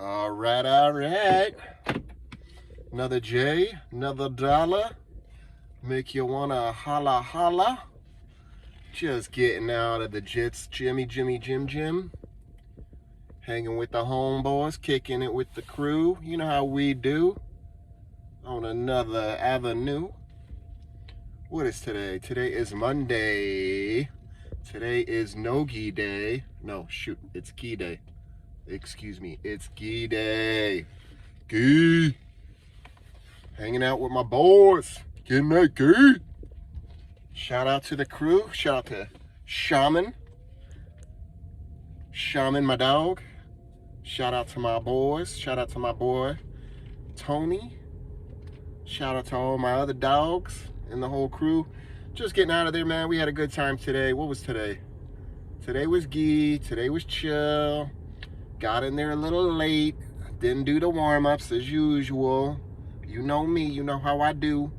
All right. Another J, another dollar. Make you wanna holla holla. Just getting out of the Jits, Jim. Hanging with the homeboys, kicking it with the crew. You know how we do. On another avenue. What is today? Today is Monday. Today is no gi day. No, shoot, it's gi day. Excuse me, it's gi day. Gi. Hanging out with my boys. Getting that gi. Shout out to the crew. Shout out to Shaman. Shaman, my dog. Shout out to my boys. Shout out to my boy, Tony. Shout out to all my other dogs and the whole crew. Just getting out of there, man. We had a good time today. What was today? Today was gi. Today was chill. Got in there a little late. Didn't do the warm-ups as usual. You know me. You know how I do.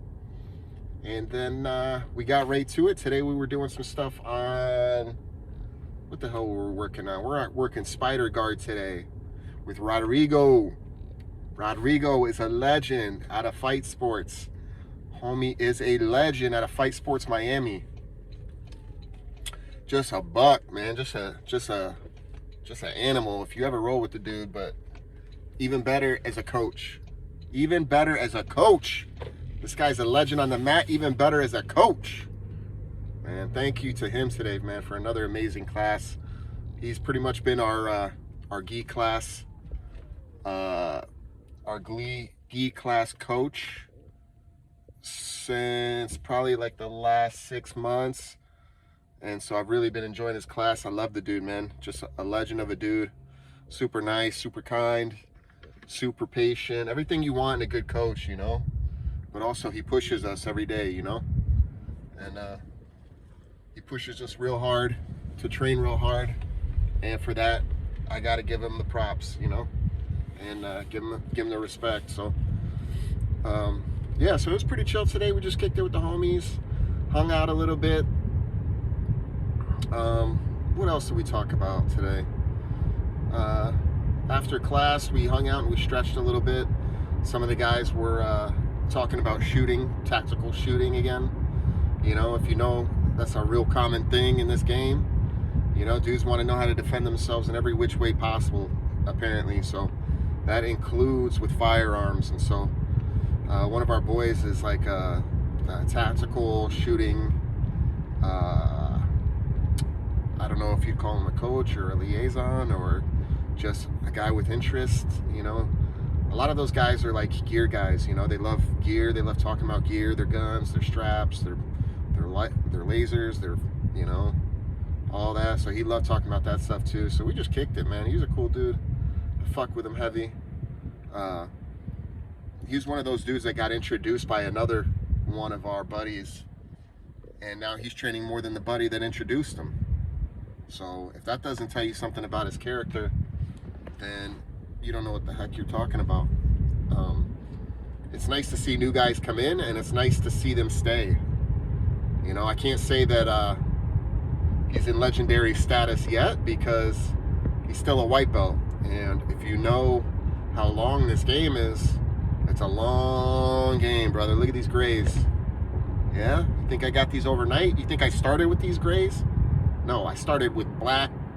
And then we got right to it. Today we were doing some stuff on... What the hell were we working on? We're working Spider Guard today with Rodrigo. Rodrigo is a legend out of Fight Sports. Homie is a legend out of Fight Sports Miami. Just a buck, man. Just an animal. If you ever roll with the dude, but even better as a coach. Even better as a coach. This guy's a legend on the mat. Even better as a coach. Man, thank you to him today, man, for another amazing class. He's pretty much been our gi class, our gi class coach since probably like the last 6 months. And so I've really been enjoying his class. I love the dude, man. Just a legend of a dude. Super nice, super kind, super patient. Everything you want in a good coach, you know. But also he pushes us every day, you know. And he pushes us real hard to train real hard. And for that, I got to give him the props, you know. And give him the respect. So, yeah, so it was pretty chill today. We just kicked it with the homies. Hung out a little bit. What else did we talk about today? After class, we hung out and we stretched a little bit. Some of the guys were talking about shooting, tactical shooting again. You know, if you know, that's a real common thing in this game. You know, dudes want to know how to defend themselves in every which way possible, apparently. So that includes with firearms. And so one of our boys is like a tactical shooting, I don't know if you'd call him a coach or a liaison or just a guy with interest. You know, a lot of those guys are like gear guys. You know, they love gear. They love talking about gear, their guns, their straps, their lasers, their, you know, all that. So he loved talking about that stuff too. So we just kicked it, man. He was a cool dude. I fuck with him heavy. He was one of those dudes that got introduced by another one of our buddies, and now he's training more than the buddy that introduced him. So if that doesn't tell you something about his character, then you don't know what the heck you're talking about. It's nice to see new guys come in, and it's nice to see them stay. You know, I can't say that he's in legendary status yet because he's still a white belt. And if you know how long this game is, it's a long game, brother. Look at these grays. Yeah? You think I got these overnight? You think I started with these grays? No, I started with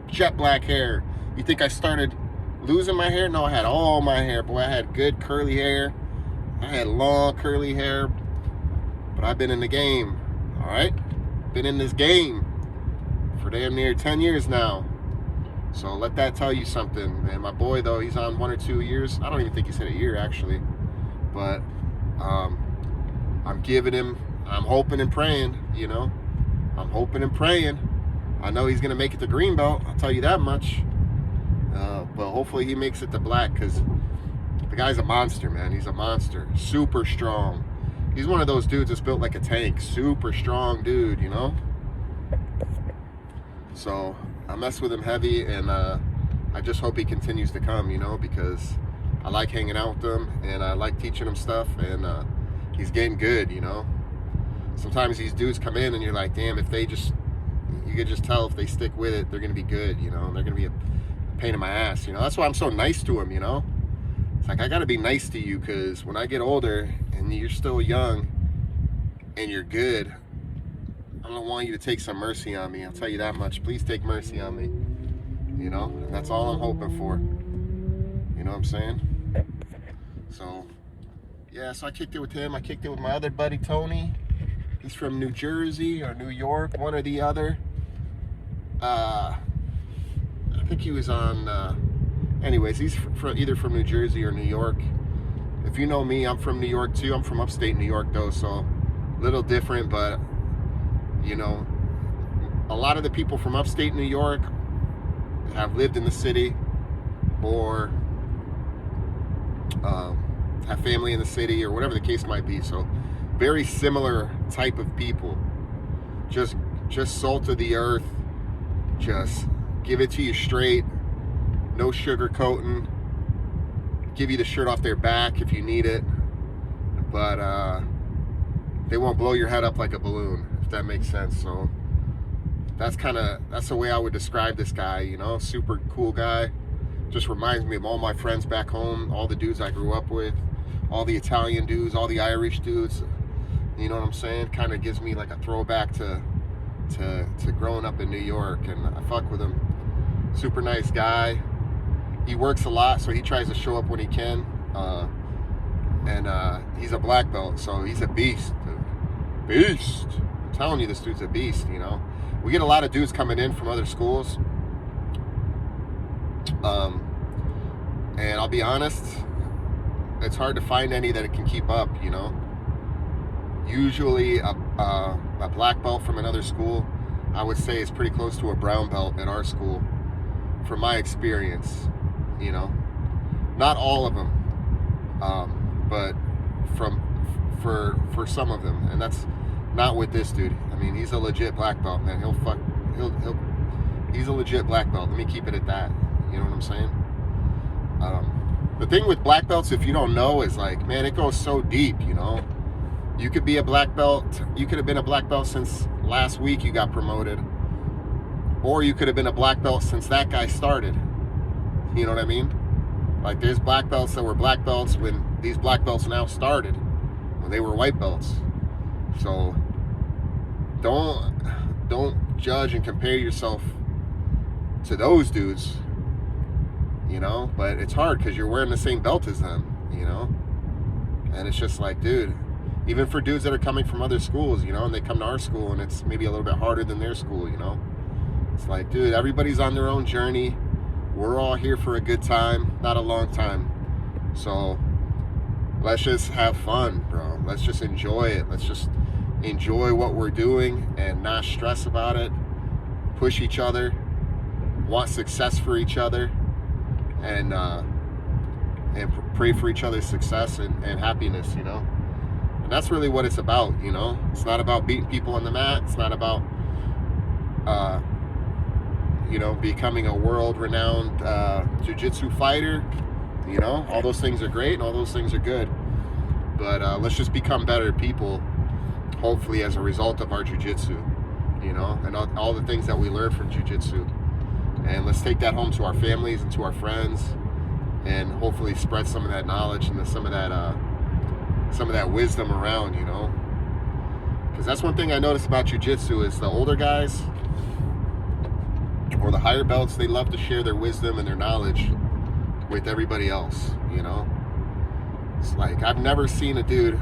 jet black hair. You think I started losing my hair? No, I had all my hair, boy. I had good curly hair. I had long curly hair. But I've been in the game. All right, been in this game for damn near 10 years now. So let that tell you something. And my boy, though, he's on 1 or 2 years. I don't even think he's hit a year, actually. But I'm giving him, I'm hoping and praying, you know. I'm hoping and praying. I know he's going to make it to green belt. I'll tell you that much. But hopefully he makes it to black because the guy's a monster, man. He's a monster. Super strong. He's one of those dudes that's built like a tank. Super strong dude, you know? So I mess with him heavy, and I just hope he continues to come, you know, because I like hanging out with him, and I like teaching him stuff, and he's getting good, you know? Sometimes these dudes come in, and you're like, damn, if they just, you could just tell if they stick with it, they're going to be good, you know? And they're going to be a pain in my ass, you know? That's why I'm so nice to him, you know? It's like, I got to be nice to you, because when I get older and you're still young and you're good, I don't want you to take some mercy on me. I'll tell you that much. Please take mercy on me. You know, and that's all I'm hoping for. You know what I'm saying? So, yeah, so I kicked it with him. I kicked it with my other buddy, Tony. He's from New Jersey or New York, one or the other. I think he was on, anyways, he's either from New Jersey or New York. If you know me, I'm from New York too. I'm from upstate New York though, so a little different, but you know, a lot of the people from upstate New York have lived in the city or have family in the city or whatever the case might be. So very similar type of people. Just salt of the earth. Just give it to you straight. No sugar coating. Give you the shirt off their back if you need it. But they won't blow your head up like a balloon, if that makes sense. So that's the way I would describe this guy, you know. Super cool guy. Just reminds me of all my friends back home, all the dudes I grew up with, all the Italian dudes, all the Irish dudes. You know what I'm saying? Kind of gives me like a throwback to growing up in New York, and I fuck with him. Super nice guy. He works a lot, so he tries to show up when he can. And he's a black belt, so he's a beast. Beast. I'm telling you, this dude's a beast, you know. We get a lot of dudes coming in from other schools. And I'll be honest, it's hard to find any that can keep up, you know. Usually a black belt from another school, I would say, is pretty close to a brown belt at our school, from my experience, you know. Not all of them, but for some of them, and that's not with this dude. I mean, he's a legit black belt, man. He's a legit black belt. Let me keep it at that. You know what I'm saying? The thing with black belts, if you don't know, is like, man, it goes so deep, you know. You could be a black belt. You could have been a black belt since last week you got promoted, or you could have been a black belt since that guy started. You know what I mean? Like, there's black belts that were black belts when these black belts now started, when they were white belts. So don't judge and compare yourself to those dudes, you know. But it's hard because you're wearing the same belt as them, you know. And it's just like, dude, even for dudes that are coming from other schools, you know, and they come to our school and it's maybe a little bit harder than their school, you know. It's like, dude, everybody's on their own journey. We're all here for a good time, not a long time. So let's just have fun, bro. Let's just enjoy it. Let's just enjoy what we're doing and not stress about it. Push each other, want success for each other, and pray for each other's success and happiness, you know. And that's really what it's about, you know. It's not about beating people on the mat. It's not about you know, becoming a world-renowned jiu-jitsu fighter. You know, all those things are great and all those things are good. But let's just become better people, hopefully, as a result of our jiu-jitsu, you know, and all the things that we learn from jiu-jitsu. And let's take that home to our families and to our friends, and hopefully spread some of that knowledge and some of that wisdom around, you know. Because that's one thing I noticed about jiu-jitsu is the older guys or the higher belts, they love to share their wisdom and their knowledge with everybody else, you know. It's like, I've never seen a dude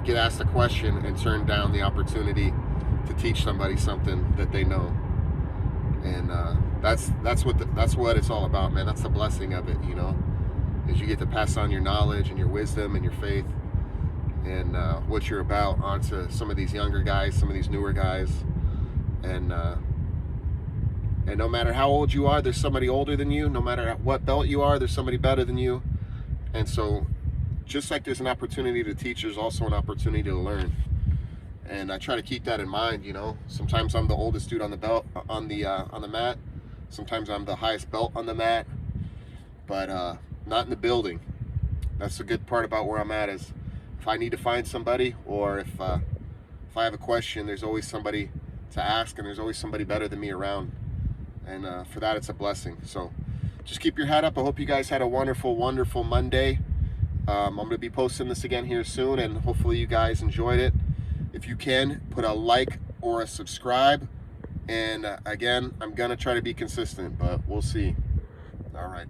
get asked a question and turn down the opportunity to teach somebody something that they know. And that's what it's all about, man. That's the blessing of it, you know, is you get to pass on your knowledge and your wisdom and your faith and what you're about onto some of these younger guys, some of these newer guys. And no matter how old you are, there's somebody older than you. No matter what belt you are, there's somebody better than you. And so just like there's an opportunity to teach, there's also an opportunity to learn. And I try to keep that in mind, you know. Sometimes I'm the oldest dude on the belt, on the mat. Sometimes I'm the highest belt on the mat, but not in the building. That's the good part about where I'm at, is if I need to find somebody, or if I have a question, there's always somebody to ask, and there's always somebody better than me around. And for that, it's a blessing. So just keep your head up. I hope you guys had a wonderful Monday. I'm going to be posting this again here soon, and hopefully you guys enjoyed it. If you can, put a like or a subscribe. And again, I'm going to try to be consistent, but we'll see. All right.